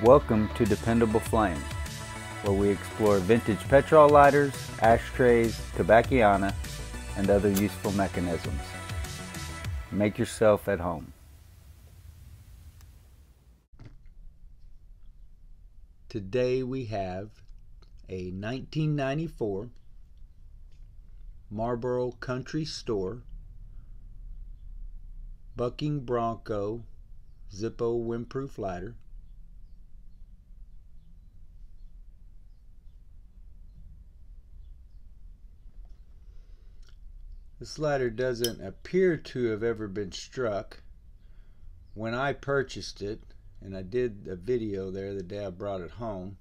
Welcome to Dependable Flame, where we explore vintage petrol lighters, ashtrays, tobacconiana, and other useful mechanisms. Make yourself at home. Today we have a 1994 Marlboro Country Store Bucking Broncho Zippo Windproof lighter. This lighter doesn't appear to have ever been struck. When I purchased it, and I did a video there the day I brought it home,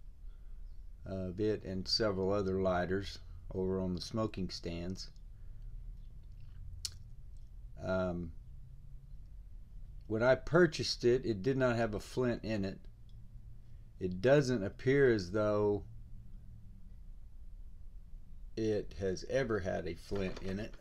of it and several other lighters over on the smoking stands. When I purchased it, it did not have a flint in it. It doesn't appear as though it has ever had a flint in it.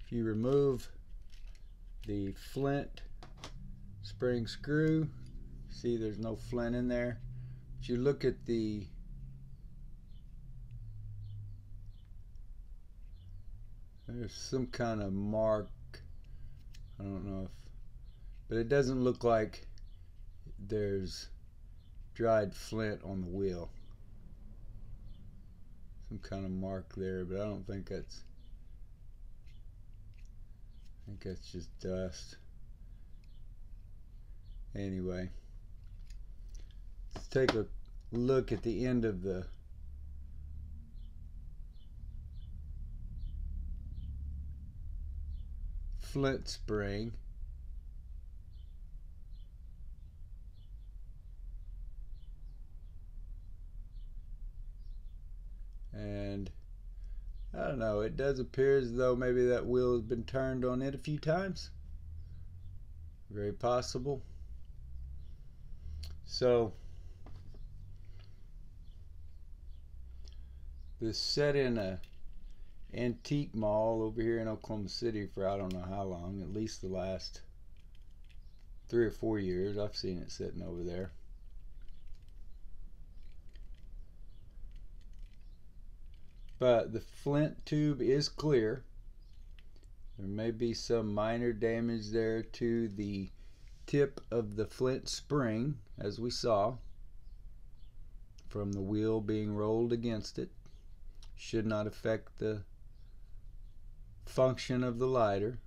If you remove the flint spring screw, see there's no flint in there. If you look at there's some kind of mark, I don't know if, but it doesn't look like there's dried flint on the wheel. Some kind of mark there, but I don't think that's, I think that's just dust. Anyway, let's take a look at the end of the flint spring. And I don't know, it does appear as though maybe that wheel has been turned on it a few times. Very possible. So this set in a antique mall over here in Oklahoma City for I don't know how long, at least the last 3 or 4 years. I've seen it sitting over there. But the flint tube is clear. There may be some minor damage there to the tip of the flint spring, as we saw, from the wheel being rolled against it. Should not affect the function of the lighter.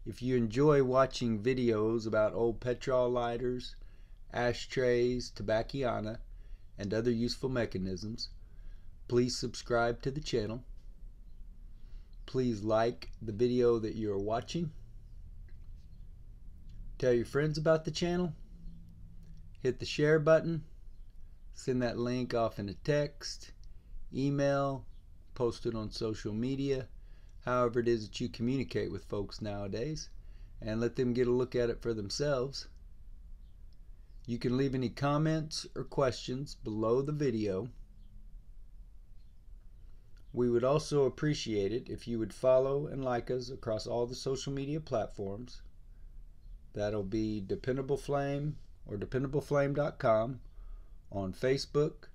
If you enjoy watching videos about old petrol lighters, ashtrays, tobacconiana, and other useful mechanisms, please subscribe to the channel. Please like the video that you are watching. Tell your friends about the channel. Hit the share button. Send that link off in a text, email, post it on social media, however it is that you communicate with folks nowadays, and let them get a look at it for themselves. You can leave any comments or questions below the video. We would also appreciate it if you would follow and like us across all the social media platforms. That'll be Dependable Flame or dependableflame.com on Facebook,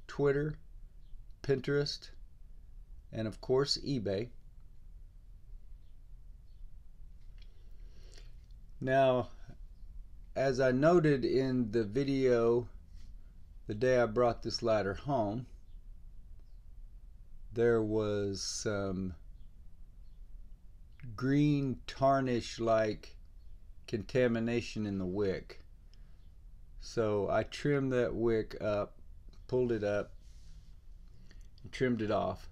Twitter, Pinterest, and of course eBay. Now, as I noted in the video the day I brought this lighter home, there was some green tarnish like contamination in the wick. So I trimmed that wick up, pulled it up, and trimmed it off,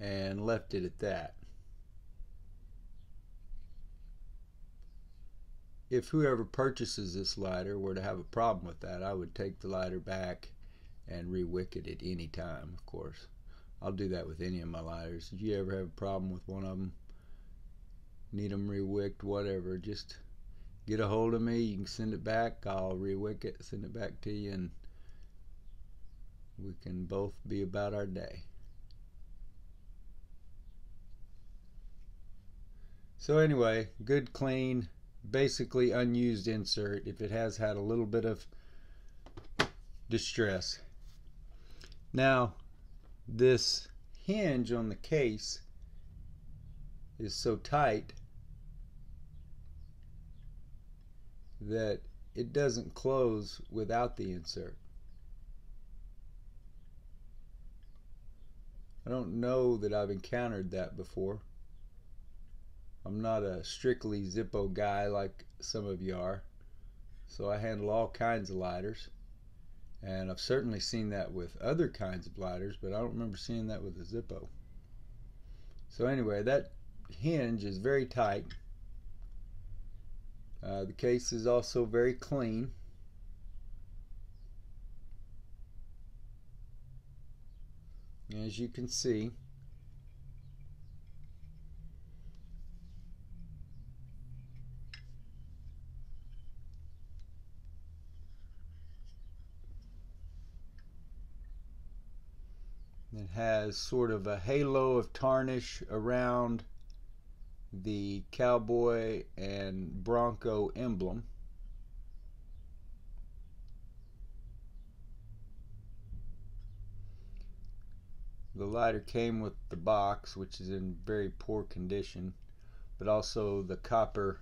and left it at that. If whoever purchases this lighter were to have a problem with that, I would take the lighter back and re-wick it at any time, of course. I'll do that with any of my lighters. If you ever have a problem with one of them, need them re-wicked, whatever, just get a hold of me. You can send it back. I'll rewick it, send it back to you, and we can both be about our day. So anyway, good, clean, basically unused insert if it has had a little bit of distress. Now, this hinge on the case is so tight that it doesn't close without the insert. I don't know that I've encountered that before. I'm not a strictly Zippo guy like some of you are, so I handle all kinds of lighters, and I've certainly seen that with other kinds of lighters, but I don't remember seeing that with a Zippo. So anyway, that hinge is very tight. The case is also very clean. As you can see, it has sort of a halo of tarnish around the Cowboy and Bronco emblem. The lighter came with the box, which is in very poor condition, but also the copper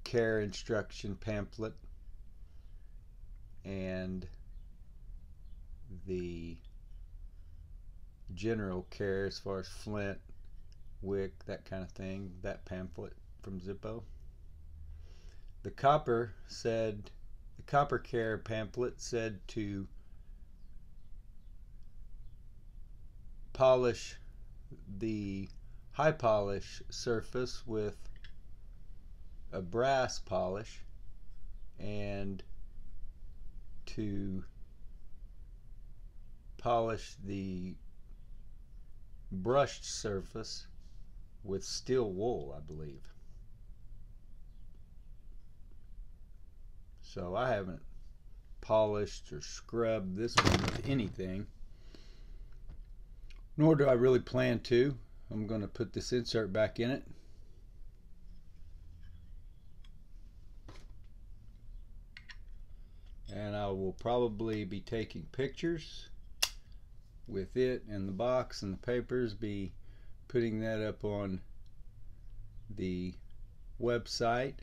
care instruction pamphlet and the general care as far as flint, wick, that kind of thing, that pamphlet from Zippo. The copper care pamphlet said to polish the high polish surface with a brass polish and to polish the brushed surface with steel wool, I believe. So I haven't polished or scrubbed this one with anything, nor do I really plan to. I'm going to put this insert back in it. And I will probably be taking pictures with it and the box and the papers, be putting that up on the website,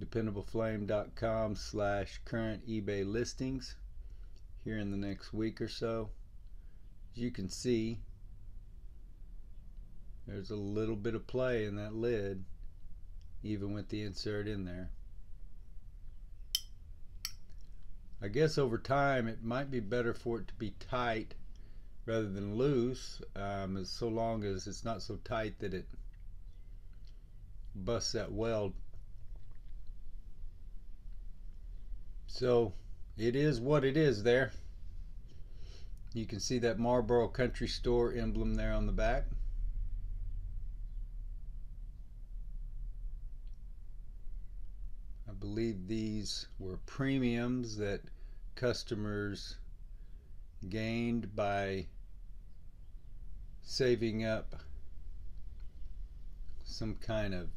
dependableflame.com/current eBay listings, here in the next week or so. As you can see, there's a little bit of play in that lid, even with the insert in there. I guess over time it might be better for it to be tight rather than loose, so long as it's not so tight that it busts that weld. So it is what it is there. You can see that Marlboro Country Store emblem there on the back. I believe these were premiums that customers gained by saving up some kind of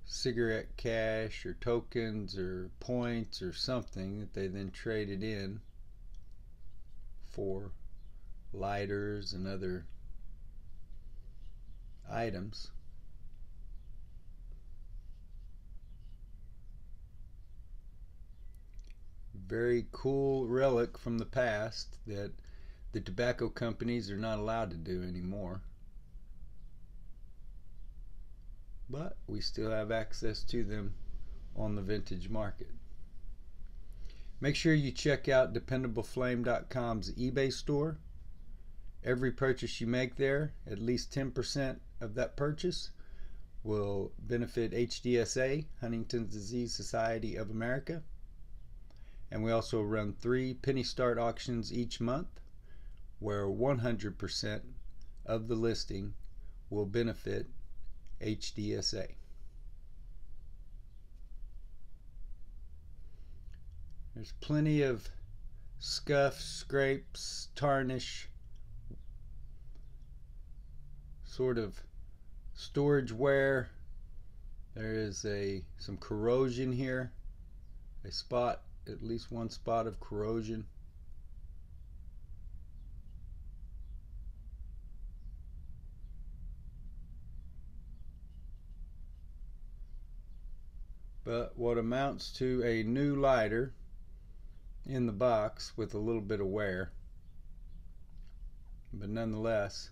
cigarette cash or tokens or points or something that they then traded in for lighters and other items. Very cool relic from the past that the tobacco companies are not allowed to do anymore, but we still have access to them on the vintage market. Make sure you check out dependableflame.com's eBay store. Every purchase you make there, at least 10% of that purchase will benefit HDSA, Huntington's Disease Society of America. And we also run 3 penny start auctions each month, where 100% of the listing will benefit HDSA. There's plenty of scuffs, scrapes, tarnish, sort of storage wear. There is some corrosion here, at least one spot of corrosion. But what amounts to a new lighter in the box with a little bit of wear, but nonetheless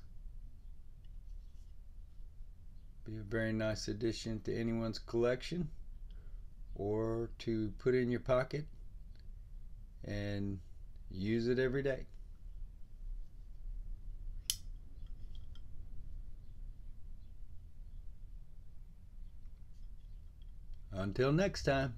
be a very nice addition to anyone's collection, or to put in your pocket and use it every day. Until next time.